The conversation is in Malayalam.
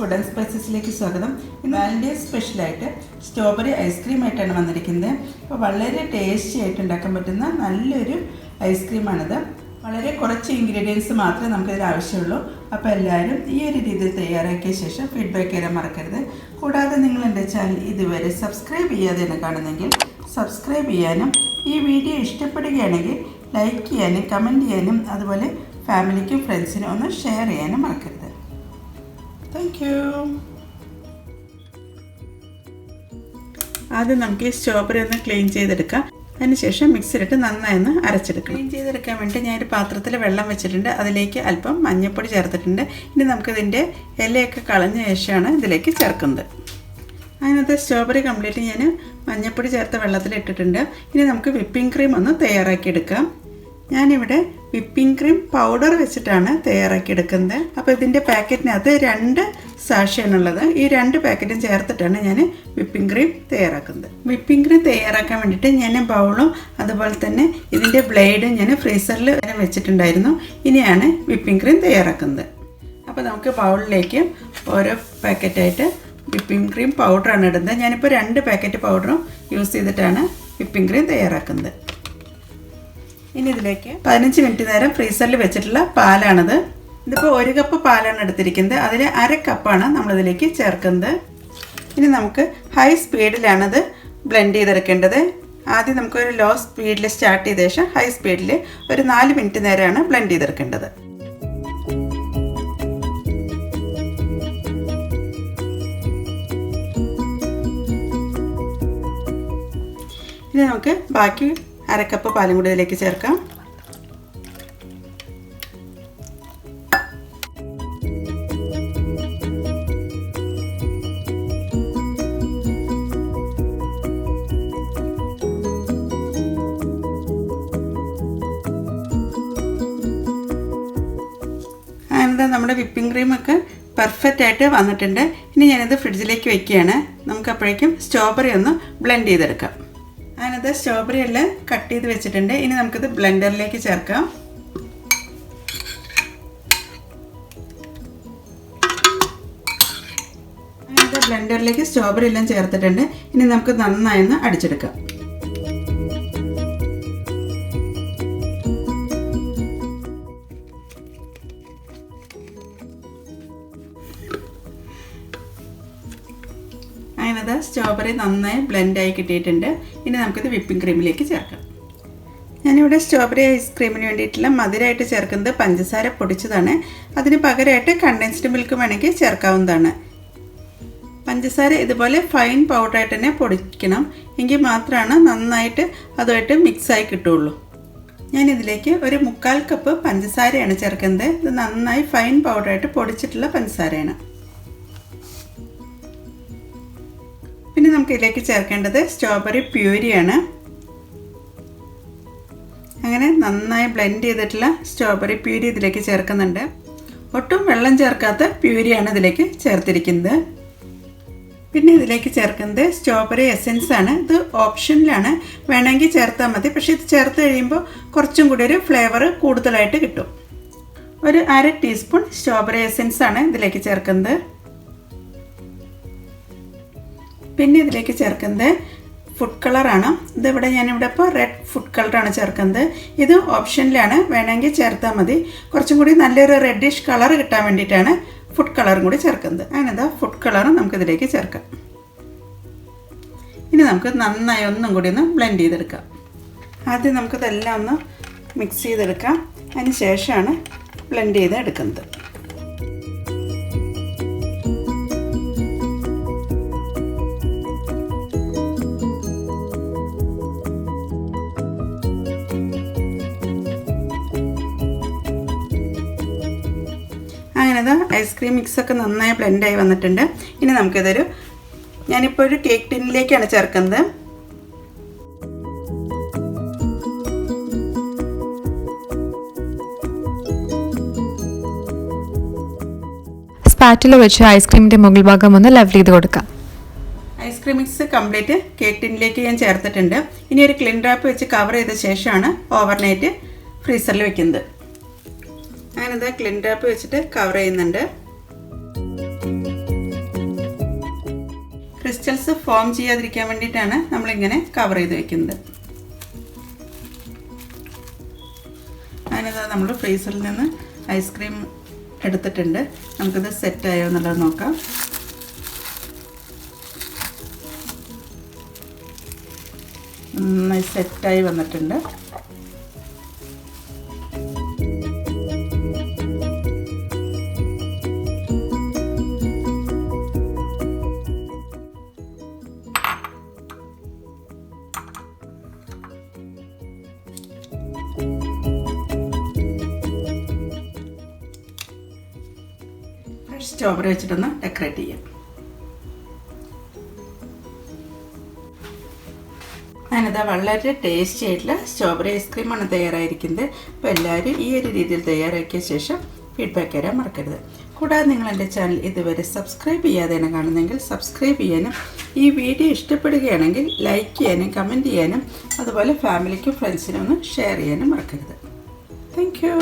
ഫുഡ് ആൻഡ് സ്പൈസസിലേക്ക് സ്വാഗതം. ഇന്ന് വാലന്റൈൻസ് സ്പെഷ്യലായിട്ട് സ്ട്രോബെറി ഐസ്ക്രീമായിട്ടാണ് വന്നിരിക്കുന്നത്. അപ്പോൾ വളരെ ടേസ്റ്റി ആയിട്ട് ഉണ്ടാക്കാൻ പറ്റുന്ന നല്ലൊരു ഐസ്ക്രീമാണിത്. വളരെ കുറച്ച് ഇൻഗ്രീഡിയൻസ് മാത്രമേ നമുക്കിതിൽ ആവശ്യമുള്ളൂ. അപ്പോൾ എല്ലാവരും ഈ ഒരു രീതിയിൽ തയ്യാറാക്കിയ ശേഷം ഫീഡ്ബാക്ക് തരാൻ മറക്കരുത്. കൂടാതെ നിങ്ങൾ എൻ്റെ ചാനൽ ഇതുവരെ സബ്സ്ക്രൈബ് ചെയ്യാതെയാണ് കാണുന്നതെങ്കിൽ സബ്സ്ക്രൈബ് ചെയ്യാനും ഈ വീഡിയോ ഇഷ്ടപ്പെടുകയാണെങ്കിൽ ലൈക്ക് ചെയ്യാനും കമൻറ്റ് ചെയ്യാനും അതുപോലെ ഫാമിലിക്കും ഫ്രണ്ട്സിനും ഒന്ന് ഷെയർ ചെയ്യാനും മറക്കരുത്. Thank you. ആദ്യം നമുക്ക് ഈ സ്ട്രോബെറി ഒന്ന് ക്ലീൻ ചെയ്തെടുക്കാം. അതിനുശേഷം മിക്സിയിലിട്ട് നന്നായി ഒന്ന് അരച്ചെടുക്കാം. ക്ലീൻ ചെയ്തെടുക്കാൻ വേണ്ടി ഞാനൊരു പാത്രത്തിൽ വെള്ളം വെച്ചിട്ടുണ്ട്. അതിലേക്ക് അല്പം മഞ്ഞൾപ്പൊടി ചേർത്തിട്ടുണ്ട്. ഇനി നമുക്കിതിൻ്റെ ഇലയൊക്കെ കളഞ്ഞ ശേഷമാണ് ഇതിലേക്ക് ചേർക്കുന്നത്. അതിനകത്ത് സ്ട്രോബെറി കംപ്ലീറ്റ് ഞാൻ മഞ്ഞൾപ്പൊടി ചേർത്ത വെള്ളത്തിലിട്ടിട്ടുണ്ട്. ഇനി നമുക്ക് വിപ്പിംഗ് ക്രീം ഒന്ന് തയ്യാറാക്കിയെടുക്കാം. ഞാനിവിടെ വിപ്പിംഗ് ക്രീം പൗഡർ വെച്ചിട്ടാണ് തയ്യാറാക്കിയെടുക്കുന്നത്. അപ്പോൾ ഇതിൻ്റെ പാക്കറ്റിനകത്ത് 2 സാഷയാണുള്ളത്. ഈ 2 പാക്കറ്റും ചേർത്തിട്ടാണ് ഞാൻ വിപ്പിംഗ് ക്രീം തയ്യാറാക്കുന്നത്. വിപ്പിംഗ് ക്രീം തയ്യാറാക്കാൻ വേണ്ടിയിട്ട് ഞാൻ ബൗളും അതുപോലെ തന്നെ ഇതിൻ്റെ ബ്ലേഡും ഞാൻ ഫ്രീസറിൽ വെച്ചിട്ടുണ്ടായിരുന്നു. ഇനിയാണ് വിപ്പിംഗ് ക്രീം തയ്യാറാക്കുന്നത്. അപ്പോൾ നമുക്ക് ബൗളിലേക്ക് ഓരോ പാക്കറ്റായിട്ട് വിപ്പിംഗ് ക്രീം പൗഡറാണ് ഇടുന്നത്. ഞാനിപ്പോൾ 2 പാക്കറ്റ് പൗഡറും യൂസ് ചെയ്തിട്ടാണ് വിപ്പിംഗ് ക്രീം തയ്യാറാക്കുന്നത്. ഇനി ഇതിലേക്ക് 15 മിനിറ്റ് നേരം ഫ്രീസറിൽ വെച്ചിട്ടുള്ള പാലാണിത്. ഇതിപ്പോൾ 1 കപ്പ് പാലാണ് എടുത്തിരിക്കുന്നത്. അതിൽ 1/2 കപ്പാണ് നമ്മളിതിലേക്ക് ചേർക്കുന്നത്. ഇനി നമുക്ക് ഹൈ സ്പീഡിലാണിത് ബ്ലെൻഡ് ചെയ്തെടുക്കേണ്ടത്. ആദ്യം നമുക്കൊരു ലോ സ്പീഡിൽ സ്റ്റാർട്ട് ചെയ്ത ശേഷം ഹൈ സ്പീഡിൽ ഒരു 4 മിനിറ്റ് നേരമാണ് ബ്ലെൻഡ് ചെയ്തെടുക്കേണ്ടത്. ഇനി നമുക്ക് ബാക്കി 1/2 കപ്പ് പാലും കൂടി ഇതിലേക്ക് ചേർക്കാം. അങ്ങനെ നമ്മുടെ വിപ്പിംഗ് ക്രീമൊക്കെ പെർഫെക്റ്റ് ആയിട്ട് വന്നിട്ടുണ്ട്. ഇനി ഞാനിത് ഫ്രിഡ്ജിലേക്ക് വയ്ക്കുകയാണ്. നമുക്ക് അപ്പോഴേക്കും സ്ട്രോബെറി ഒന്ന് ബ്ലെൻഡ് ചെയ്തെടുക്കാം. ഞാനത് സ്ട്രോബെറി എല്ലാം കട്ട് ചെയ്ത് വെച്ചിട്ടുണ്ട്. ഇനി നമുക്കിത് ബ്ലെൻഡറിലേക്ക് ചേർക്കാം. ഞാനത് ബ്ലെൻഡറിലേക്ക് സ്ട്രോബെറി എല്ലാം ചേർത്തിട്ടുണ്ട്. ഇനി നമുക്ക് നന്നായി ഒന്ന് അടിച്ചെടുക്കാം. അതിനത് സ്ട്രോബെറി നന്നായി ബ്ലെൻഡായി കിട്ടിയിട്ടുണ്ട്. ഇനി നമുക്കിത് വിപ്പിംഗ് ക്രീമിലേക്ക് ചേർക്കാം. ഞാനിവിടെ സ്ട്രോബെറി ഐസ്ക്രീമിന് വേണ്ടിയിട്ടുള്ള മധുരമായിട്ട് ചേർക്കുന്നത് പഞ്ചസാര പൊടിച്ചതാണ്. അതിന് പകരമായിട്ട് കണ്ടൻസ്ഡ് മിൽക്ക് വേണമെങ്കിൽ ചേർക്കാവുന്നതാണ്. പഞ്ചസാര ഇതുപോലെ ഫൈൻ പൗഡറായിട്ട് തന്നെ പൊടിക്കണം. എങ്കിൽ മാത്രമാണ് നന്നായിട്ട് അതുമായിട്ട് മിക്സായി കിട്ടുള്ളൂ. ഞാനിതിലേക്ക് ഒരു 1/4 കപ്പ് പഞ്ചസാരയാണ് ചേർക്കുന്നത്. ഇത് നന്നായി ഫൈൻ പൗഡറായിട്ട് പൊടിച്ചിട്ടുള്ള പഞ്ചസാരയാണ്. പിന്നെ നമുക്ക് ഇതിലേക്ക് ചേർക്കേണ്ടത് സ്ട്രോബെറി പ്യൂരിയാണ്. അങ്ങനെ നന്നായി ബ്ലെൻഡ് ചെയ്തിട്ടുള്ള സ്ട്രോബെറി പ്യൂരി ഇതിലേക്ക് ചേർക്കുന്നുണ്ട്. ഒട്ടും വെള്ളം ചേർക്കാത്ത പ്യൂരിയാണ് ഇതിലേക്ക് ചേർത്തിരിക്കുന്നത്. പിന്നെ ഇതിലേക്ക് ചേർക്കുന്നത് സ്ട്രോബെറി എസൻസ് ആണ്. ഇത് ഓപ്ഷനിലാണ്, വേണമെങ്കിൽ ചേർത്താൽ മതി. പക്ഷേ ഇത് ചേർത്ത് കഴിയുമ്പോൾ കുറച്ചും കൂടി ഒരു ഫ്ലേവർ കൂടുതലായിട്ട് കിട്ടും. ഒരു 1/2 ടീസ്പൂൺ സ്ട്രോബെറി എസൻസ് ആണ് ഇതിലേക്ക് ചേർക്കുന്നത്. പിന്നെ ഇതിലേക്ക് ചേർക്കുന്നത് ഫുഡ് കളറാണ്. ഇതിവിടെ ഞാനിവിടെ ഇപ്പോൾ റെഡ് ഫുഡ് കളറാണ് ചേർക്കുന്നത്. ഇത് ഓപ്ഷനിലാണ്, വേണമെങ്കിൽ ചേർത്താൽ മതി. കുറച്ചും കൂടി നല്ലൊരു റെഡിഷ് കളർ കിട്ടാൻ വേണ്ടിയിട്ടാണ് ഫുഡ് കളറും കൂടി ചേർക്കുന്നത്. അങ്ങനെ ഫുഡ് കളറും നമുക്കിതിലേക്ക് ചേർക്കാം. ഇനി നമുക്ക് നന്നായി ഒന്നും കൂടി ഒന്ന് ബ്ലെൻഡ് ചെയ്തെടുക്കാം. ആദ്യം നമുക്കിതെല്ലാം ഒന്ന് മിക്സ് ചെയ്തെടുക്കാം. അതിന് ശേഷമാണ് ബ്ലെൻഡ് ചെയ്ത് എടുക്കുന്നത്. അങ്ങനെ ഐസ്ക്രീം മിക്സൊക്കെ നന്നായി ബ്ലെൻഡായി വന്നിട്ടുണ്ട്. ഇനി നമുക്കിതൊരു ഞാനിപ്പോൾ ഒരു കേക്ക് ടിന്നിലേക്കാണ് ചേർക്കുന്നത്. സ്പാറ്റുല വെച്ച് ഐസ്ക്രീമിൻ്റെ മുകൾ ഭാഗം ഒന്ന് ലെവൽ ചെയ്ത് കൊടുക്കാം. ഐസ്ക്രീം മിക്സ് കംപ്ലീറ്റ് കേക്ക് ടിന്നിലേക്ക് ഞാൻ ചേർത്തിട്ടുണ്ട്. ഇനി ഒരു ക്ലിൻ റാപ്പ് വെച്ച് കവർ ചെയ്ത ശേഷമാണ് ഓവർനൈറ്റ് ഫ്രീസറിൽ വെക്കുന്നത്. ഞാനിത് ക്ലിൻ റാപ്പ് വെച്ചിട്ട് കവർ ചെയ്യുന്നുണ്ട്. ക്രിസ്റ്റൽസ് ഫോം ചെയ്യാതിരിക്കാൻ വേണ്ടിയിട്ടാണ് നമ്മളിങ്ങനെ കവർ ചെയ്ത് വെക്കുന്നത്. അതിനകത്ത് നമ്മൾ ഫ്രീസറിൽ നിന്ന് ഐസ്ക്രീം എടുത്തിട്ടുണ്ട്. നമുക്കിത് സെറ്റായോ എന്നുള്ളത് നോക്കാം. നന്നായി സെറ്റായി വന്നിട്ടുണ്ട്. സ്ട്രോബെറി വെച്ചിട്ടൊന്ന് ഡെക്കറേറ്റ് ചെയ്യാം. അതിനകത്ത് വളരെ ടേസ്റ്റി ആയിട്ടുള്ള സ്ട്രോബെറി ഐസ്ക്രീമാണ് തയ്യാറായിരിക്കുന്നത്. അപ്പോൾ എല്ലാവരും ഈ ഒരു രീതിയിൽ തയ്യാറാക്കിയ ശേഷം ഫീഡ്ബാക്ക് തരാൻ മറക്കരുത്. കൂടാതെ നിങ്ങൾ എൻ്റെ ചാനൽ ഇതുവരെ സബ്സ്ക്രൈബ് ചെയ്യാതെയാണ് കാണുന്നതെങ്കിൽ സബ്സ്ക്രൈബ് ചെയ്യാനും ഈ വീഡിയോ ഇഷ്ടപ്പെടുകയാണെങ്കിൽ ലൈക്ക് ചെയ്യാനും കമൻറ്റ് ചെയ്യാനും അതുപോലെ ഫാമിലിക്കും ഫ്രണ്ട്സിനും ഒന്ന് ഷെയർ ചെയ്യാനും മറക്കരുത്. Thank you.